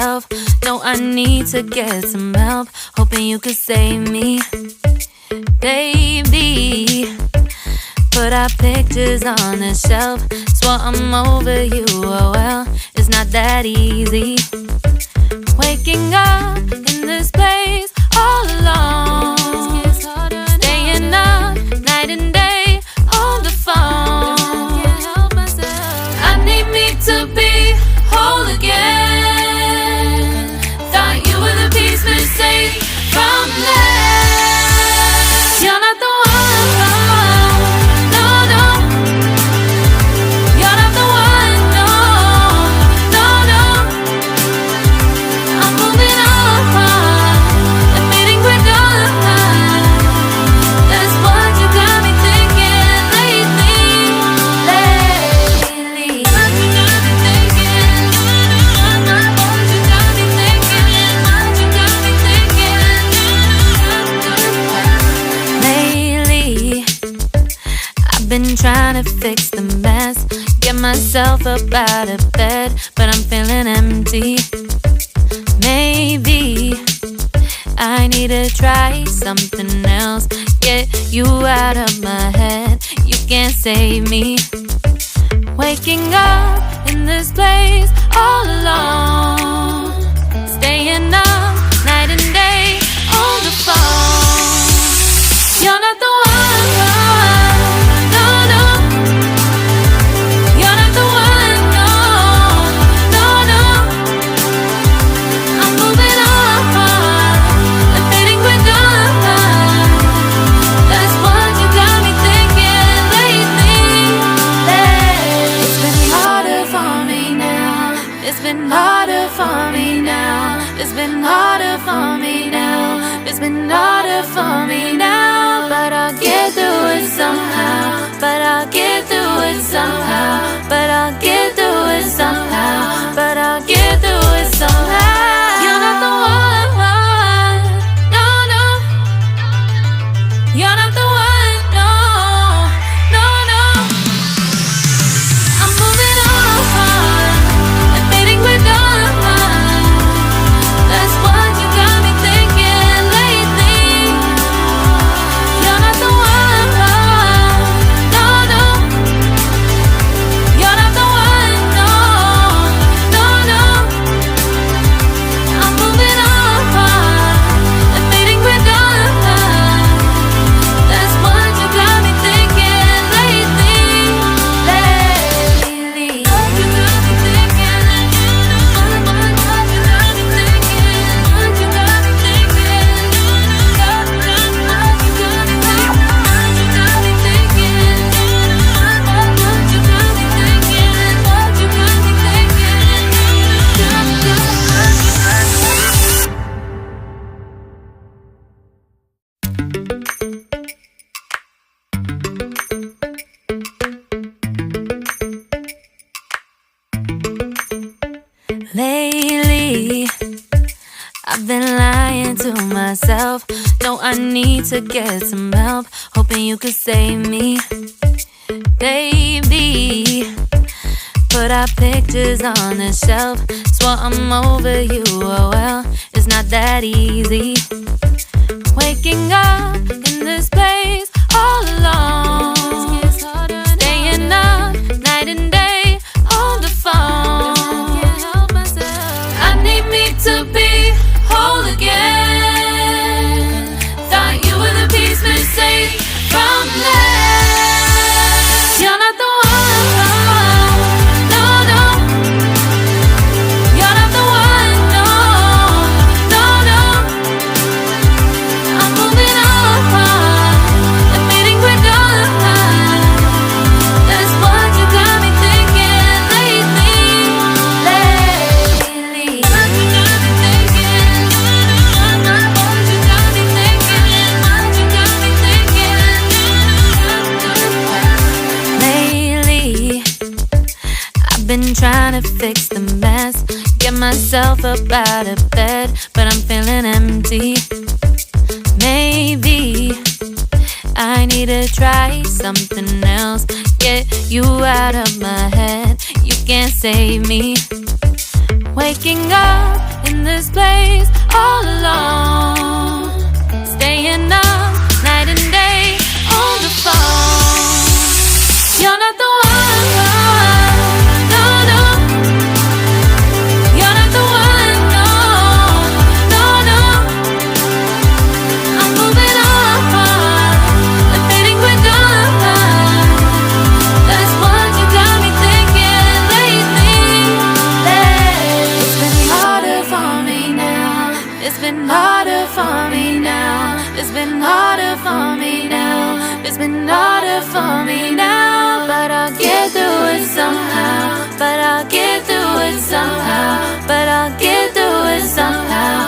myself. No, I need to get some help. Hoping you could save me, baby. Put our pictures on the shelf. Swore I'm over you, oh well, it's not that easy. Waking up in this place all alone, staying up night and day on the phone. I need me to be whole again. Thought you were the piece missing from left. You're not the one. Been trying to fix the mess, get myself up out of bed, but I'm feeling empty. Maybe I need to try something else, get you out of my head. You can't save me. Waking up in this place all alone, staying up night and day on the phone. You're not the one. It's been harder for me now. It's been harder for me now. It's been harder for me now. But I'll get through it somehow. But I'll get through it somehow. But I'll get through it somehow. But I'll get through it somehow. You're not the one. No, no. You're not the one. No, no, no. I'm moving on. That's what you got me thinking lately. You're not the one. No, no. You're not the one. No, no, no. I'm moving on and fading we're done. That's what you got me thinking lately. What you got me thinking. Lately, I've been lying to myself. No, I need to get some help. Hoping you could save me, baby. Put our pictures on the shelf. Swore I'm over you, oh well, it's not that easy. Waking up in this place all alone, staying up night and day on the phone. To be whole again. Thought you were the piece missing from left. You're not the one. No, no. You're not the one. No, no, no. I'm moving on and fading we're done. That's what you got me thinking lately. Been trying to fix the mess, get myself up out of bed, but I'm feeling empty. Maybe I need to try something else, get you out of my head. You can't save me. Waking up It's been harder for me now. It's been harder for me now. It's been harder for me now. But I'll get through it somehow. But I'll get through it somehow. But I'll get through it somehow.